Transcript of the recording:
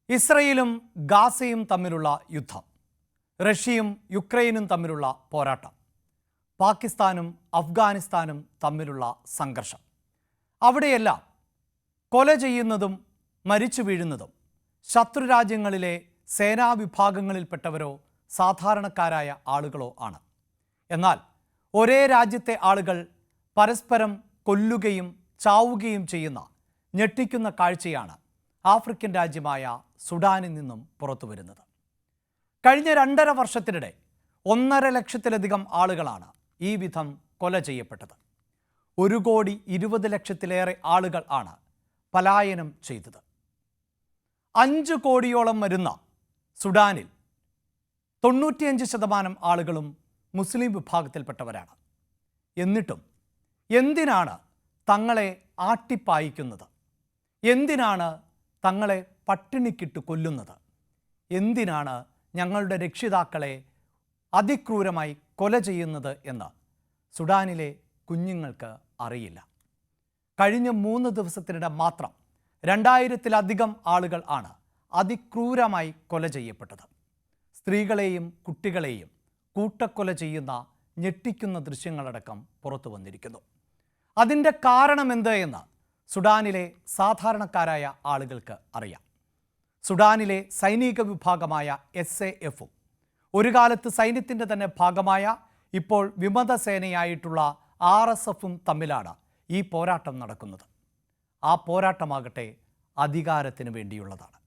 ഇസ്രയേലും ഗാസയും തമ്മിലുള്ള യുദ്ധം, റഷ്യയും യുക്രൈനും തമ്മിലുള്ള പോരാട്ടം, പാകിസ്ഥാനും അഫ്ഗാനിസ്ഥാനും തമ്മിലുള്ള സംഘർഷം. അവിടെയെല്ലാം കൊല ചെയ്യുന്നതും മരിച്ചു വീഴുന്നതും ശത്രുരാജ്യങ്ങളിലെ സേനാവിഭാഗങ്ങളിൽപ്പെട്ടവരോ സാധാരണക്കാരായ ആളുകളോ ആണ്. എന്നാൽ ഒരേ രാജ്യത്തെ ആളുകൾ പരസ്പരം കൊല്ലുകയും ചാവുകയും ചെയ്യുന്ന ഞെട്ടിക്കുന്ന കാഴ്ചയാണ് ആഫ്രിക്കൻ രാജ്യമായ സുഡാനിൽ നിന്നും പുറത്തു വരുന്നത്. കഴിഞ്ഞ 2.5 വർഷത്തിനിടെ 1.5 ലക്ഷത്തിലധികം ആളുകളാണ് ഈ വിധം കൊല ചെയ്യപ്പെട്ടത്. 1,20,00,000-ലേറെ ആളുകൾ ആണ് പലായനം ചെയ്തത്. 5 കോടിയോളം വരുന്ന സുഡാനിൽ 95% ആളുകളും മുസ്ലിം വിഭാഗത്തിൽപ്പെട്ടവരാണ്. എന്നിട്ടും എന്തിനാണ് തങ്ങളെ ആട്ടിപ്പായിക്കുന്നത്? എന്തിനാണ് തങ്ങളെ പട്ടിണിക്കിട്ട് കൊല്ലുന്നത്? എന്തിനാണ് ഞങ്ങളുടെ രക്ഷിതാക്കളെ അതിക്രൂരമായി കൊല ചെയ്യുന്നത് എന്ന് സുഡാനിലെ കുഞ്ഞുങ്ങൾക്ക് അറിയില്ല. കഴിഞ്ഞ 3 ദിവസത്തിനിടെ മാത്രം 2000-ത്തിലധികം ആളുകൾ ആണ് അതിക്രൂരമായി കൊല ചെയ്യപ്പെട്ടത്. സ്ത്രീകളെയും കുട്ടികളെയും കൂട്ടക്കൊല ചെയ്യുന്ന ഞെട്ടിക്കുന്ന ദൃശ്യങ്ങളടക്കം പുറത്തു വന്നിരിക്കുന്നു. അതിൻ്റെ കാരണമെന്ത് എന്ന് സുഡാനിലെ സാധാരണക്കാരായ ആളുകൾക്ക് അറിയാം. സുഡാനിലെ സൈനിക വിഭാഗമായ SAF-ഉം ഒരു കാലത്ത് സൈന്യത്തിൻ്റെ തന്നെ ഭാഗമായ ഇപ്പോൾ വിമതസേനയായിട്ടുള്ള RSF-ഉം തമ്മിലാണ് ഈ പോരാട്ടം നടക്കുന്നത്. ആ പോരാട്ടമാകട്ടെ അധികാരത്തിന് വേണ്ടിയുള്ളതാണ്.